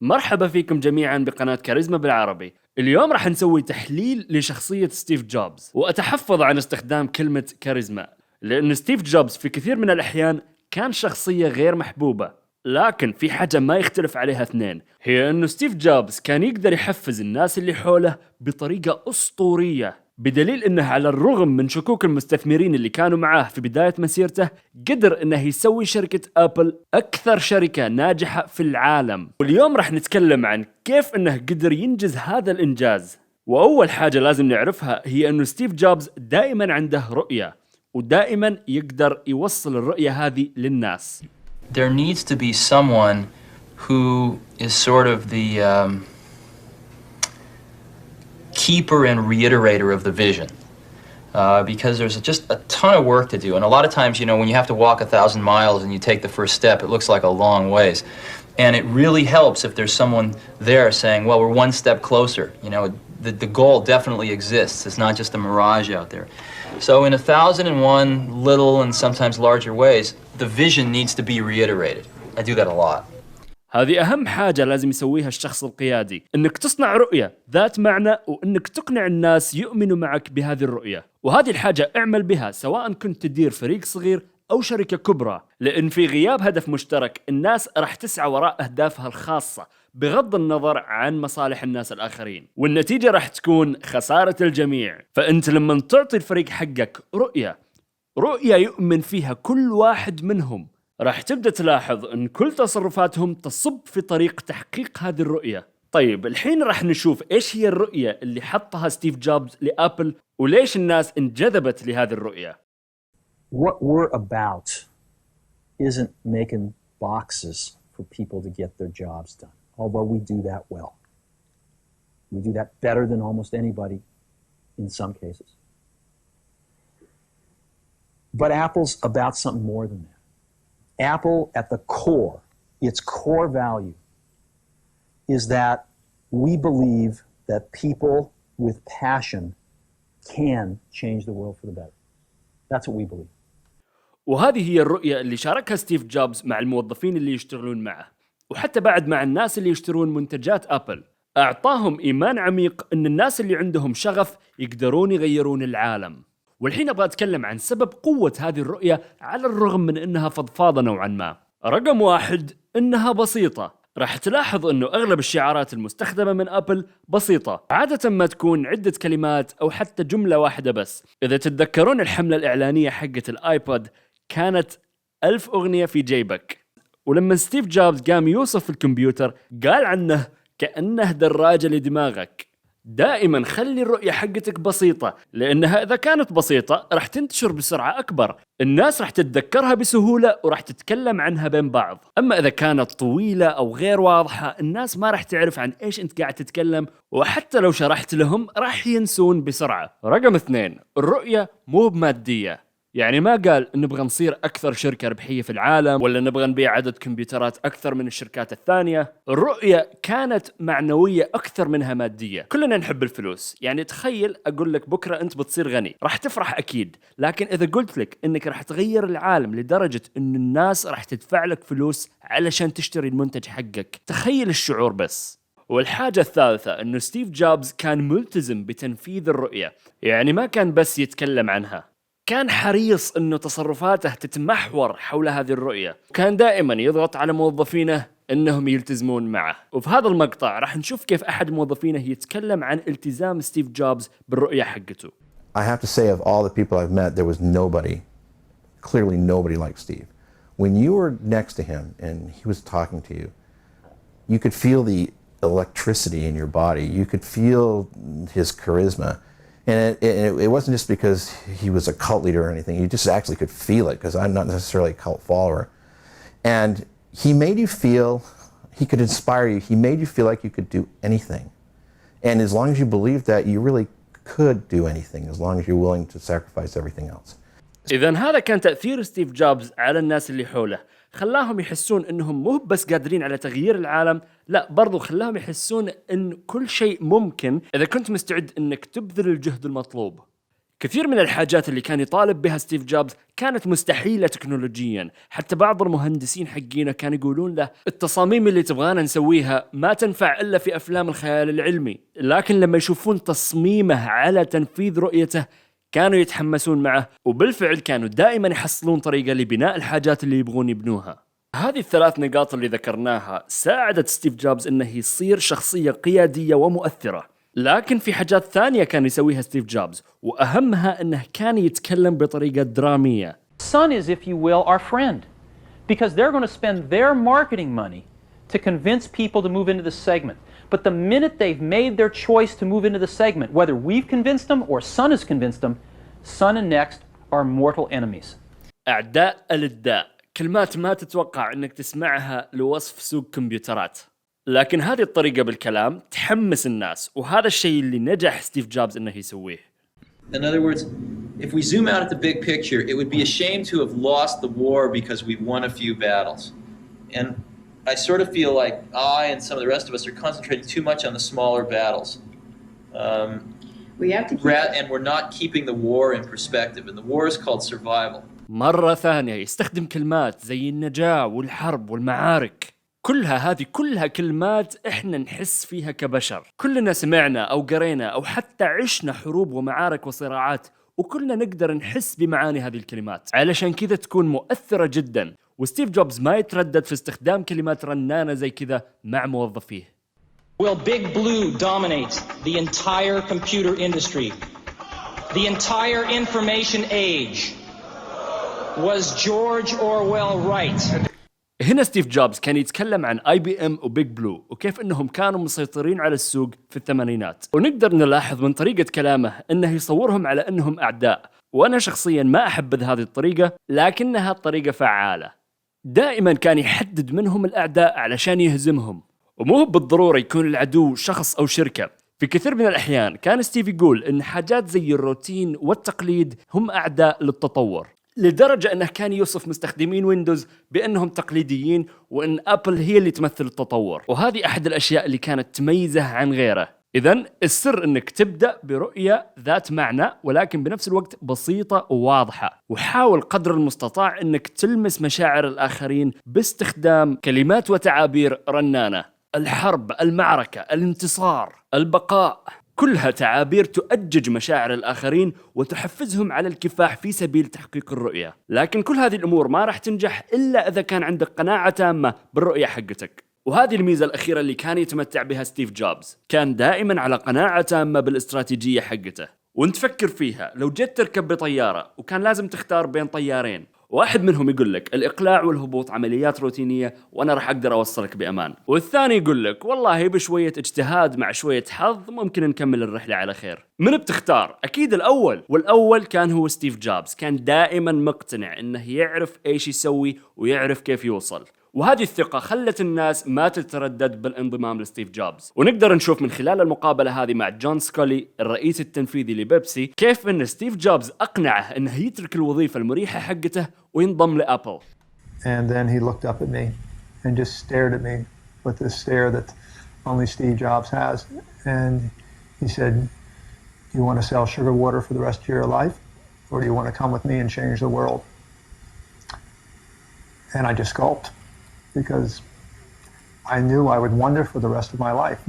مرحبا فيكم جميعا بقناة كاريزما بالعربي. اليوم راح نسوي تحليل لشخصية ستيف جوبز، وأتحفظ عن استخدام كلمة كاريزما لأن ستيف جوبز في كثير من الأحيان كان شخصية غير محبوبة. لكن في حاجة ما يختلف عليها اثنين، هي أنه ستيف جوبز كان يقدر يحفز الناس اللي حوله بطريقة أسطورية، بدليل أنه على الرغم من شكوك المستثمرين اللي كانوا معاه في بداية مسيرته قدر أنه يسوي شركة أبل أكثر شركة ناجحة في العالم. واليوم راح نتكلم عن كيف أنه قدر ينجز هذا الإنجاز. وأول حاجة لازم نعرفها هي أنه ستيف جوبز دائما عنده رؤية، ودائما يقدر يوصل الرؤية هذه للناس. There needs to be someone who is sort of the keeper and reiterator of the vision, because there's just a ton of work to do, and a lot of times, you know, when you have to walk 1,000 miles and you take the first step, it looks like a long ways, and it really helps if there's someone there saying, well, we're one step closer, you know, the goal definitely exists, it's not just a mirage out there. So in 1,001 little and sometimes larger ways, the vision needs to be reiterated. I do that a lot. هذه أهم حاجة لازم يسويها الشخص القيادي، إنك تصنع رؤية ذات معنى وإنك تقنع الناس يؤمنوا معك بهذه الرؤية. وهذه الحاجة اعمل بها سواء كنت تدير فريق صغير أو شركة كبرى، لأن في غياب هدف مشترك الناس راح تسعى وراء أهدافها الخاصة بغض النظر عن مصالح الناس الآخرين، والنتيجة راح تكون خسارة الجميع. فأنت لما تعطي الفريق حقك رؤية يؤمن فيها كل واحد منهم، راح تبدأ تلاحظ أن كل تصرفاتهم تصب في طريق تحقيق هذه الرؤية. طيب الحين راح نشوف إيش هي الرؤية اللي حطها ستيف جوبز لأبل وليش الناس انجذبت لهذه الرؤية. What we're about isn't making boxes for people to get their jobs done, although we do that well. We do that better than almost anybody in some cases. But Apple's about something more than that. Apple, at the core, its core value is that we believe that people with passion can change the world for the better. That's what we believe. وهذه هي الرؤية اللي شاركها ستيف جوبز مع الموظفين اللي يشتغلون معه، وحتى بعد مع الناس اللي يشترون منتجات أبل. أعطاهم إيمان عميق أن الناس اللي عندهم شغف يقدرون يغيرون العالم. والحين أبغى أتكلم عن سبب قوة هذه الرؤية على الرغم من أنها فضفاضة نوعا ما. رقم واحد، أنها بسيطة. راح تلاحظ أنه أغلب الشعارات المستخدمة من أبل بسيطة، عادة ما تكون عدة كلمات أو حتى جملة واحدة بس. إذا تتذكرون الحملة الإعلانية حقة الآيبود كانت 1000 أغنية في جيبك، ولما ستيف جوبز قام يوصف الكمبيوتر قال عنه كأنه دراجة لدماغك. دائما خلي الرؤية حقتك بسيطة، لأنها إذا كانت بسيطة راح تنتشر بسرعة أكبر، الناس راح تتذكرها بسهولة وراح تتكلم عنها بين بعض. أما إذا كانت طويلة أو غير واضحة الناس ما راح تعرف عن إيش أنت قاعد تتكلم، وحتى لو شرحت لهم راح ينسون بسرعة. رقم 2، الرؤية مو بمادية. يعني ما قال نبغى نصير أكثر شركة ربحية في العالم ولا نبغى نبيع عدد كمبيوترات أكثر من الشركات الثانية. الرؤية كانت معنوية أكثر منها مادية. كلنا نحب الفلوس، يعني تخيل أقول لك بكرة أنت بتصير غني، راح تفرح أكيد. لكن إذا قلت لك إنك راح تغير العالم لدرجة إن الناس راح تدفع لك فلوس علشان تشتري المنتج حقك، تخيل الشعور بس. والحاجة الثالثة إنه ستيف جوبز كان ملتزم بتنفيذ الرؤية، يعني ما كان بس يتكلم عنها، كان حريص أنه تصرفاته تتمحور حول هذه الرؤية، وكان دائما يضغط على موظفينه أنهم يلتزمون معه. وفي هذا المقطع راح نشوف كيف أحد موظفينه يتكلم عن التزام ستيف جوبز بالرؤية حقته. I have to say of all the people I've met, there was nobody, clearly nobody like Steve. When you were next to him and he was talking to you, you could feel the electricity in your body. You could feel his charisma. And it wasn't just because he was a cult leader or anything. You just actually could feel it, because I'm not necessarily a cult follower. And he made you feel, he could inspire you. He made you feel like you could do anything. And as long as you believed that, you really could do anything, as long as you're willing to sacrifice everything else. إذن هذا كان تأثير ستيف جوبز على الناس اللي حوله، خلاهم يحسون إنهم مو بس قادرين على تغيير العالم، لا برضو خلاهم يحسون إن كل شيء ممكن إذا كنت مستعد إنك تبذل الجهد المطلوب. كثير من الحاجات اللي كان يطالب بها ستيف جوبز كانت مستحيلة تكنولوجيا. حتى بعض المهندسين حقينا كانوا يقولون له التصاميم اللي تبغانا نسويها ما تنفع إلا في أفلام الخيال العلمي، لكن لما يشوفون تصميمه على تنفيذ رؤيته كانوا يتحمسون معه، وبالفعل كانوا دائما يحصلون طريقة لبناء الحاجات اللي يبغون يبنوها. هذه الثلاث نقاط اللي ذكرناها ساعدت ستيف جوبز إنه يصير شخصية قيادية ومؤثرة. لكن في حاجات ثانية كان يسويها ستيف جوبز، وأهمها أنه كان يتكلم بطريقة درامية. Son is, if you will, our friend, because they're going to spend their marketing money to convince people to move into the segment. But the minute they've made their choice to move into the segment, whether we've convinced them or Son has convinced them, Son and Next are mortal enemies. أعداء الإداء، كلمات ما تتوقع أنك تسمعها لوصف سوق كمبيوترات، لكن هذه الطريقة بالكلام تحمس الناس، وهذا الشيء اللي نجح ستيف جوبز إنه يسويه. In other words, if we zoom out at the big picture, it would be a shame to have lost the war because we've won a few battles. And I sort of feel like I and some of the rest of us are concentrating too much on the smaller battles. We have to and we're not keeping the war in perspective. And the war is called survival. مرة ثانية يستخدم كلمات زي النجاة والحرب والمعارك. كلها كلمات احنا نحس فيها كبشر. كلنا سمعنا او قرينا او حتى عشنا حروب ومعارك وصراعات، وكلنا نقدر نحس بمعاني هذه الكلمات، علشان كذا تكون مؤثرة جدا. وستيف جوبز ما يتردد في استخدام كلمات رنانة زي كذا مع موظفيه. Will Big Blue dominate the entire computer industry? The entire information age? Was George Orwell right? هنا ستيف جوبز كان يتكلم عن IBM وبيج بلو وكيف انهم كانوا مسيطرين على السوق في الثمانينات، ونقدر نلاحظ من طريقة كلامه انه يصورهم على انهم اعداء. وانا شخصيا ما احب هذه الطريقة، لكنها طريقة فعالة. دائما كان يحدد منهم الاعداء علشان يهزمهم، ومو بالضرورة يكون العدو شخص او شركة. في كثير من الأحيان كان ستيف يقول ان حاجات زي الروتين والتقليد هم اعداء للتطور، لدرجة أنه كان يوصف مستخدمين ويندوز بأنهم تقليديين، وأن أبل هي اللي تمثل التطور. وهذه أحد الأشياء اللي كانت تميزه عن غيره. إذن السر أنك تبدأ برؤية ذات معنى، ولكن بنفس الوقت بسيطة وواضحة، وحاول قدر المستطاع أنك تلمس مشاعر الآخرين باستخدام كلمات وتعابير رنانة. الحرب، المعركة، الانتصار، البقاء، كلها تعابير تؤجج مشاعر الآخرين وتحفزهم على الكفاح في سبيل تحقيق الرؤية. لكن كل هذه الأمور ما راح تنجح إلا إذا كان عندك قناعة تامة بالرؤية حقتك. وهذه الميزة الأخيرة اللي كان يتمتع بها ستيف جوبز، كان دائما على قناعة تامة بالاستراتيجية حقته. وانت فكر فيها، لو جيت تركب بطيارة وكان لازم تختار بين طيارين، واحد منهم يقول لك الإقلاع والهبوط عمليات روتينية وأنا راح أقدر أوصلك بأمان، والثاني يقول لك والله بشوية اجتهاد مع شوية حظ ممكن نكمل الرحلة على خير. من بتختار؟ أكيد الأول. والأول كان هو ستيف جوبز، كان دائما مقتنع إنه يعرف إيش يسوي ويعرف كيف يوصل. وهذه الثقة خلت الناس ما تتردد بالانضمام لستيف جوبز. ونقدر نشوف من خلال المقابلة هذه مع جون سكولي الرئيس التنفيذي لبيبسي كيف ان ستيف جوبز أقنعه انه يترك الوظيفة المريحة حقته وينضم لأبل. And then he looked up at me and just stared at me with this stare that only Steve Jobs has. And he said, "Do you want to sell sugar water for the rest of your life? Or do you want to come with me and change the world?" And I just gulped, because I knew I would wonder for the rest of my life,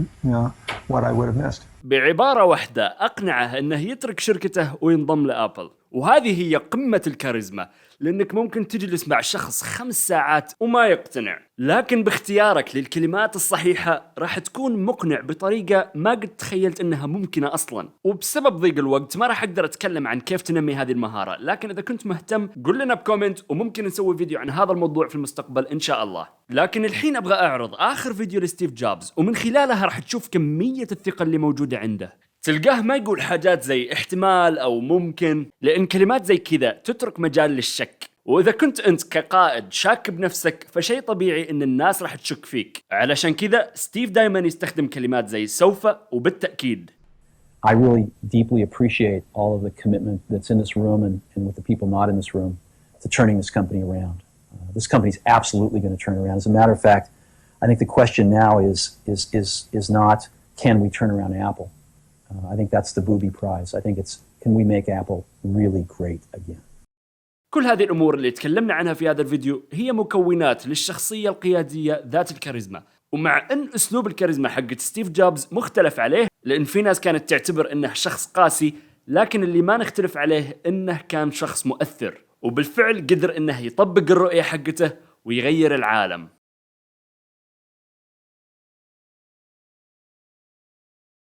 what I would have missed. بعبارة واحدة أقنعه أنه يترك شركته وينضم لأبل. وهذه هي قمة الكاريزما، لأنك ممكن تجلس مع شخص 5 ساعات وما يقتنع، لكن باختيارك للكلمات الصحيحة راح تكون مقنع بطريقة ما قد تخيلت أنها ممكنة أصلاً. وبسبب ضيق الوقت ما راح أقدر أتكلم عن كيف تنمي هذه المهارة، لكن إذا كنت مهتم قل لنا بكومنت وممكن نسوي فيديو عن هذا الموضوع في المستقبل إن شاء الله. لكن الحين أبغى أعرض آخر فيديو لستيف جوبز، ومن خلالها راح تشوف كمية الثقة اللي موجودة عنده. تلقاه ما يقول حاجات زي احتمال أو ممكن، لأن كلمات زي كذا تترك مجال للشك. وإذا كنت أنت كقائد شاك بنفسك فشيء طبيعي إن الناس راح تشك فيك. علشان كذا ستيف دايما يستخدم كلمات زي سوف وبالتأكيد. I really deeply appreciate all of the commitment that's in this room and with the people not in this room to turning this company around. This company is absolutely going to turn around. As a matter of fact, I think the question now is not can we turn around Apple. I think that's the booby prize. I think it's can we make Apple really great again. كل هذه الأمور اللي تكلمنا عنها في هذا الفيديو هي مكونات للشخصية القيادية ذات الكاريزما. ومع أن أسلوب الكاريزما حق ستيف جوبز مختلف عليه، لأن في ناس كانت تعتبر أنه شخص قاسي، لكن اللي ما نختلف عليه أنه كان شخص مؤثر، وبالفعل قدر أنه يطبق الرؤية حقته ويغير العالم.